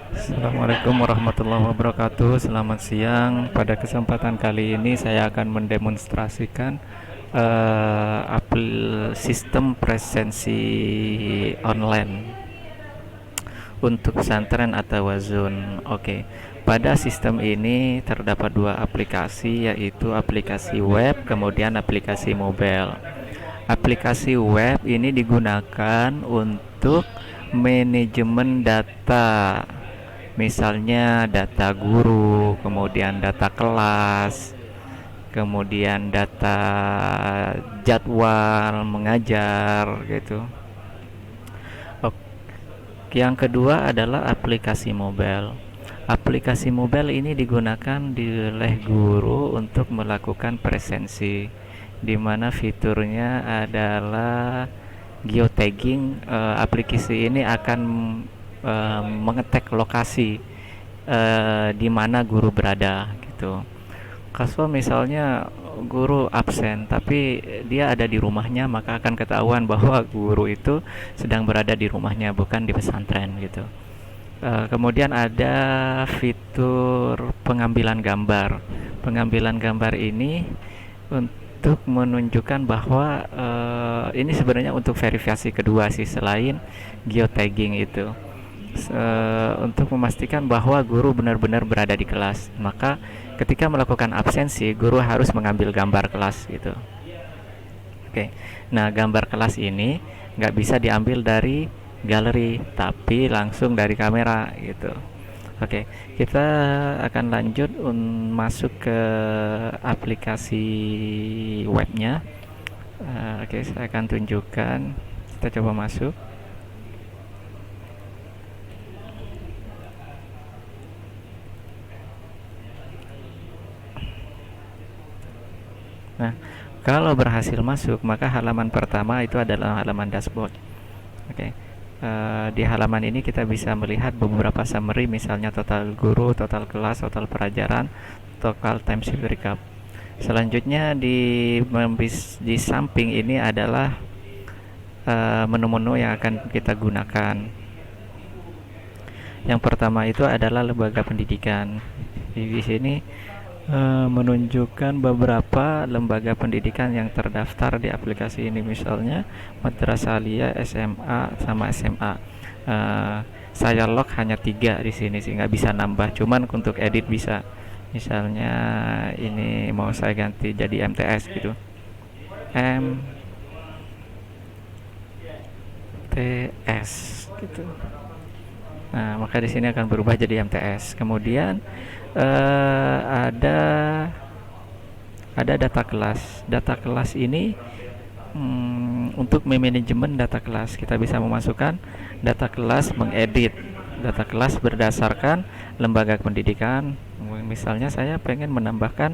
Assalamualaikum warahmatullahi wabarakatuh. Selamat siang. Pada kesempatan kali ini saya akan mendemonstrasikan sistem presensi online untuk pesantren atau wazun. Oke. Pada sistem ini terdapat dua aplikasi, yaitu aplikasi web kemudian aplikasi mobile. Aplikasi web ini digunakan untuk manajemen data, misalnya data guru, kemudian data kelas, kemudian data jadwal mengajar gitu. Yang kedua adalah aplikasi mobile. Aplikasi mobile ini digunakan oleh guru untuk melakukan presensi, di mana fiturnya adalah geotagging. Aplikasi ini akan mengetek lokasi di mana guru berada gitu. Kalau misalnya guru absen tapi dia ada di rumahnya, maka akan ketahuan bahwa guru itu sedang berada di rumahnya, bukan di pesantren gitu. Kemudian ada fitur pengambilan gambar. Pengambilan gambar ini untuk menunjukkan bahwa ini sebenarnya untuk verifikasi kedua sih, selain geotagging itu. Untuk memastikan bahwa guru benar-benar berada di kelas, maka ketika melakukan absensi guru harus mengambil gambar kelas gitu. Oke, nah gambar kelas ini nggak bisa diambil dari galeri tapi langsung dari kamera gitu. Oke, kita akan lanjut masuk ke aplikasi webnya. Oke, saya akan tunjukkan. Kita coba masuk. Nah, kalau berhasil masuk, maka halaman pertama itu adalah halaman dashboard. Oke. Di halaman ini kita bisa melihat beberapa summary, misalnya total guru, total kelas, total pelajaran, total time sheet recap. Selanjutnya di samping ini adalah menu-menu yang akan kita gunakan. Yang pertama itu adalah lembaga pendidikan. Di sini menunjukkan beberapa lembaga pendidikan yang terdaftar di aplikasi ini, misalnya Madrasah Aliyah, SMA, sama SMA. Saya lock hanya 3 di sini sih, nggak bisa nambah, cuman untuk edit bisa. Misalnya ini mau saya ganti jadi MTS gitu, MTS gitu. Nah, maka di sini akan berubah jadi MTS. Kemudian ada data kelas. Data kelas ini untuk manajemen data kelas, kita bisa memasukkan data kelas, mengedit data kelas berdasarkan lembaga pendidikan. Misalnya saya pengen menambahkan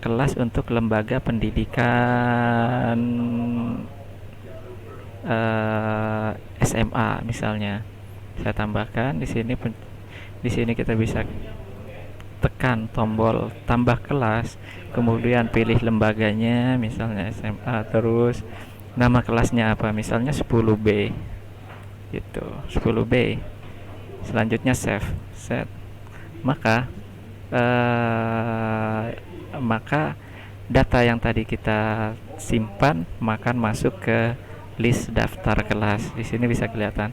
kelas untuk lembaga pendidikan SMA misalnya. Saya tambahkan di sini. Di sini kita bisa tekan tombol tambah kelas, kemudian pilih lembaganya, misalnya SMA, terus nama kelasnya apa, misalnya 10B gitu, 10B. Selanjutnya save, set. Maka maka data yang tadi kita simpan makan masuk ke list daftar kelas. Di sini bisa kelihatan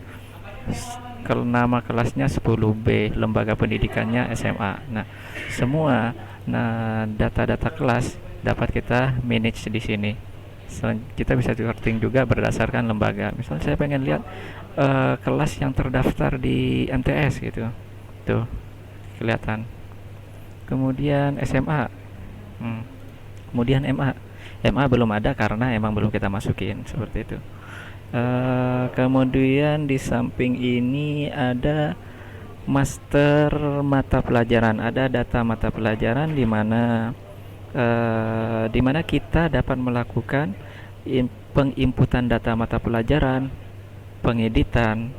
kalau nama kelasnya 10B, lembaga pendidikannya SMA. Nah, semua data-data kelas dapat kita manage di sini. Kita bisa sorting juga berdasarkan lembaga. Misalnya saya pengen lihat kelas yang terdaftar di MTS gitu. Tuh, kelihatan. Kemudian SMA. Kemudian MA. MA belum ada karena emang belum kita masukin, seperti itu. Kemudian di samping ini ada master mata pelajaran, ada data mata pelajaran di mana kita dapat melakukan penginputan data mata pelajaran, pengeditan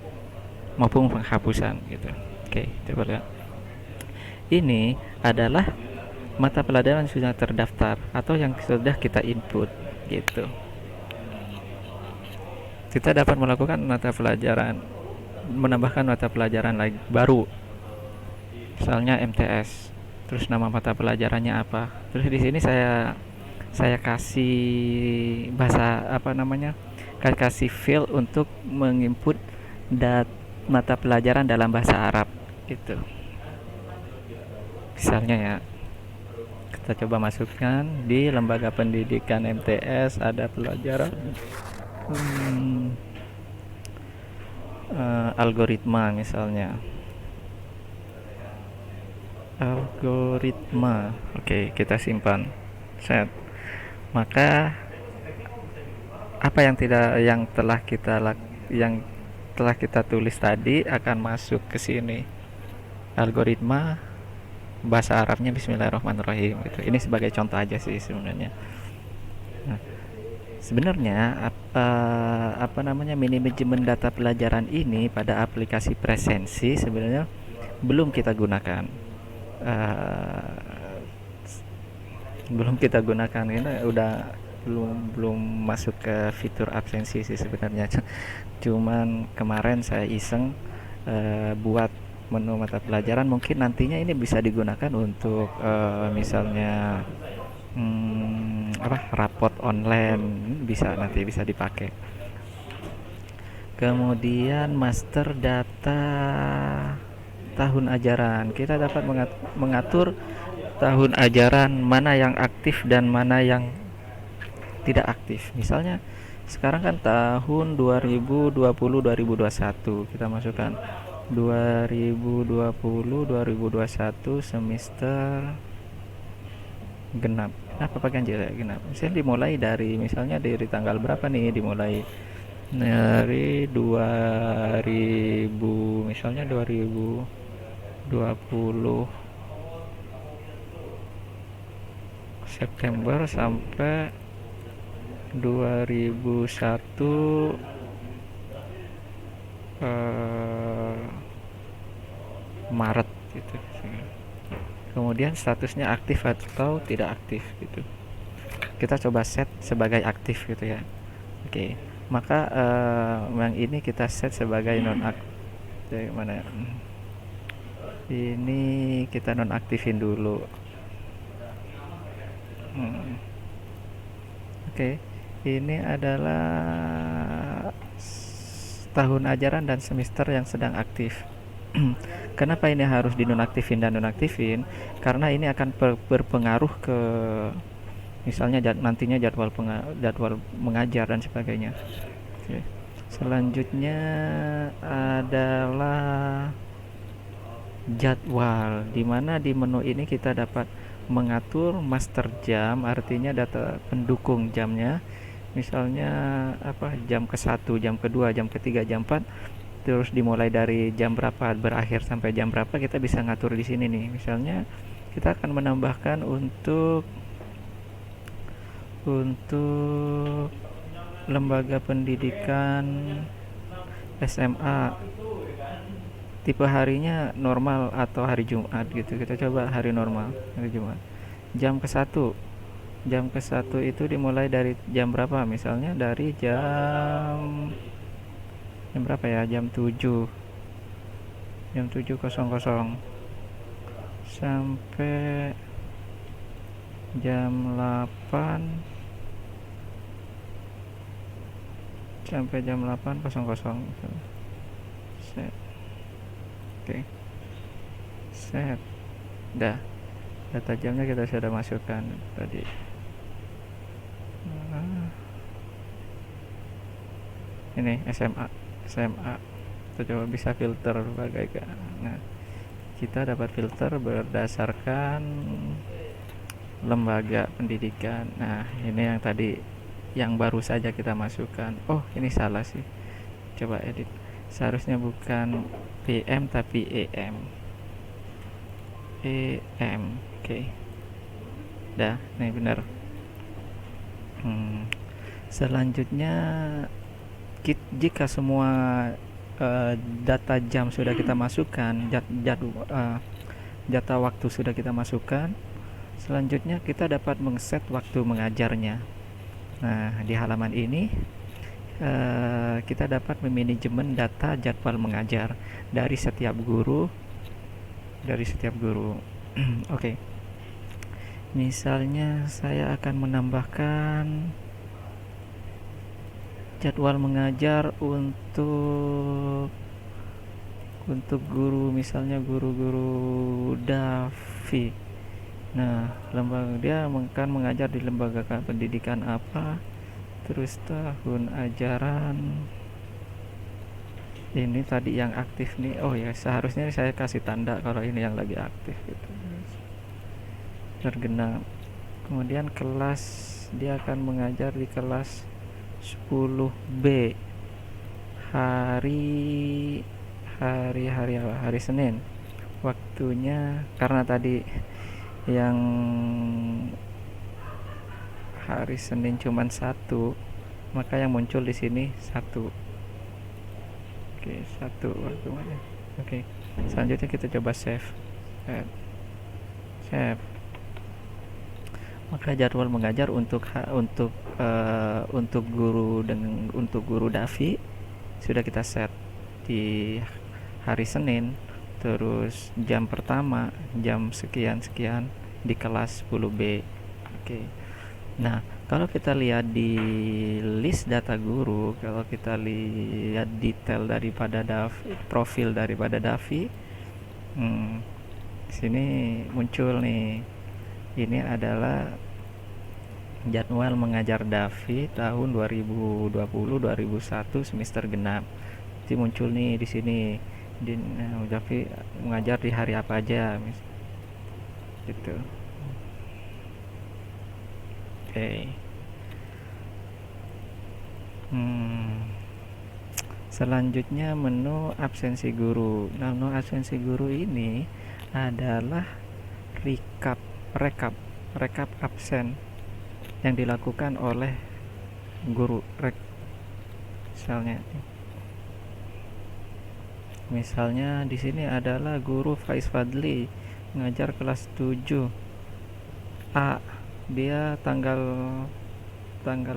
maupun penghapusan gitu. Oke, coba lihat. Ini adalah mata pelajaran sudah terdaftar atau yang sudah kita input gitu. Kita dapat melakukan mata pelajaran menambahkan mata pelajaran lagi baru, misalnya MTS, terus nama mata pelajarannya apa, terus di sini saya kasih bahasa apa namanya, kasih field untuk menginput mata pelajaran dalam bahasa Arab gitu. Misalnya ya, kita coba masukkan di lembaga pendidikan MTS ada pelajaran hmm, algoritma misalnya. Algoritma. Oke, kita simpan. Set. Maka apa yang telah kita tulis tadi akan masuk ke sini. Algoritma bahasa Arabnya Bismillahirrahmanirrahim gitu. Ini sebagai contoh aja sih sebenarnya. Nah, sebenarnya apa namanya, manajemen data pelajaran ini pada aplikasi presensi sebenarnya belum kita gunakan. Uh, Belum kita gunakan, ini udah belum belum masuk ke fitur absensi sih sebenarnya. Cuman kemarin saya iseng buat menu mata pelajaran, mungkin nantinya ini bisa digunakan untuk misalnya rapot online, bisa nanti bisa dipakai. Kemudian master data tahun ajaran, kita dapat mengatur tahun ajaran mana yang aktif dan mana yang tidak aktif. Misalnya sekarang kan tahun 2020-2021, kita masukkan 2020-2021 semester genap. Kenapa pakai genap? Misalnya dimulai dari, misalnya dari tanggal berapa nih, dimulai dari 2000, misalnya 2020 September sampai 2001 Maret gitu. Kemudian statusnya aktif atau tidak aktif gitu. Kita coba set sebagai aktif gitu ya. Oke. Maka yang ini kita set sebagai non aktif. Mana? Ini kita non aktifin dulu. Oke. Ini adalah tahun ajaran dan semester yang sedang aktif. Kenapa ini harus dinonaktifin dan nonaktifin? Karena ini akan berpengaruh ke misalnya nantinya jadwal mengajar dan sebagainya. Oke. Selanjutnya adalah jadwal, dimana di menu ini kita dapat mengatur master jam, artinya data pendukung jamnya. Misalnya jam ke-1, jam kedua, jam ketiga, jam 4, terus dimulai dari jam berapa berakhir sampai jam berapa, kita bisa ngatur di sini nih. Misalnya kita akan menambahkan untuk lembaga pendidikan SMA, tipe harinya normal atau hari Jumat gitu. Kita coba hari normal, hari Jumat. Jam ke-1 itu dimulai dari jam berapa? Misalnya dari jam berapa ya? Jam 7. Jam 7.00 sampai jam 8, sampai jam 8.00. Set. Oke. Set. Dah. Data jamnya kita sudah masukkan tadi. Ini SMA. Kita coba bisa filter bagaikan. Nah, kita dapat filter berdasarkan lembaga pendidikan. Nah, ini yang tadi yang baru saja kita masukkan. Oh, ini salah sih. Coba edit. Seharusnya bukan PM tapi EM. Oke. Dah, nih benar. Selanjutnya jika semua data jam sudah kita masukkan, data waktu sudah kita masukkan, selanjutnya kita dapat mengset waktu mengajarnya. Nah, di halaman ini kita dapat memanajemen data jadwal mengajar dari setiap guru. Oke. Misalnya saya akan menambahkan jadwal mengajar untuk guru, misalnya guru-guru Davi. Nah, dia akan mengajar di lembaga pendidikan apa, terus tahun ajaran. Ini tadi yang aktif nih. Oh ya, seharusnya saya kasih tanda kalau ini yang lagi aktif gitu. Tergenang. Kemudian kelas, dia akan mengajar di kelas 10B hari hari Senin. Waktunya karena tadi yang hari Senin cuman satu, maka yang muncul di sini satu. Oke, satu waktunya. Oke, selanjutnya kita coba save. Maka jadwal mengajar untuk guru Davi sudah kita set di hari Senin, terus jam pertama jam sekian sekian di kelas 10B. Oke. Nah, kalau kita lihat di list data guru, kalau kita lihat detail daripada profil daripada Davi, sini muncul nih. Ini adalah jadwal mengajar Davi tahun 2020-2021 semester genap. Jadi muncul nih di sini. Davi mengajar di hari apa aja, gitu. Oke. Selanjutnya menu absensi guru. Nah, menu absensi guru ini adalah rekap absen yang dilakukan oleh guru. Misalnya di sini adalah guru Faiz Fadli mengajar kelas 7 A. Dia tanggal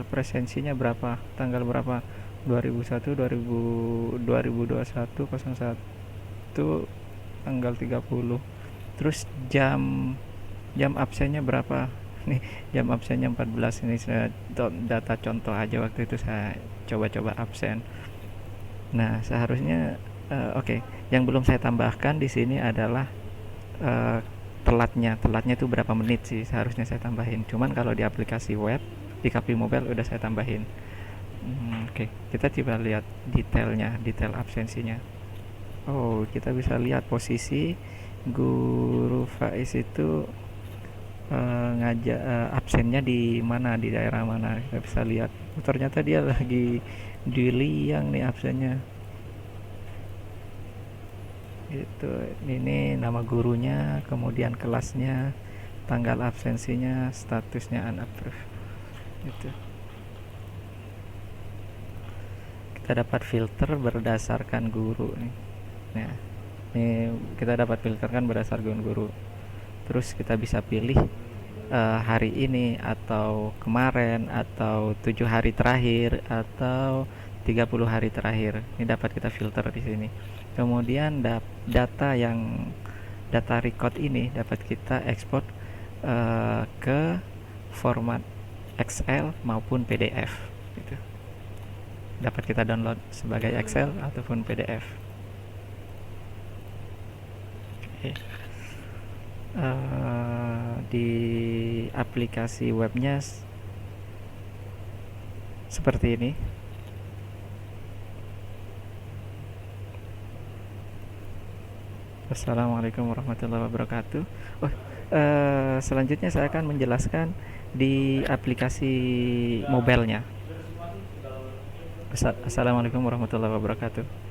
presensinya berapa? Tanggal berapa? 2021 01 tanggal 30. Terus jam absennya berapa? Nih, jam absennya 14. Ini saya data contoh aja, waktu itu saya coba-coba absen. Nah, seharusnya oke. Yang belum saya tambahkan di sini adalah telatnya itu berapa menit sih, seharusnya saya tambahin. Cuman kalau di aplikasi web, di KP Mobile udah saya tambahin. Oke. Kita coba lihat detail absensinya. Oh, kita bisa lihat posisi guru Faiz itu absennya di mana, di daerah mana. Kita bisa lihat. Ternyata dia lagi di Liang nih absennya. Itu ini nama gurunya, kemudian kelasnya, tanggal absensinya, statusnya unapproved. Itu kita dapat filter berdasarkan guru nih. Nah, ini kita dapat filterkan berdasarkan guru. Terus kita bisa pilih hari ini atau kemarin atau 7 hari terakhir atau 30 hari terakhir. Ini dapat kita filter di sini. Kemudian data record ini dapat kita ekspor ke format Excel maupun PDF gitu. Dapat kita download sebagai Excel ataupun PDF. Oke. Di aplikasi webnya seperti ini. Assalamualaikum warahmatullahi wabarakatuh. Selanjutnya saya akan menjelaskan di aplikasi mobile-nya. Assalamualaikum warahmatullahi wabarakatuh.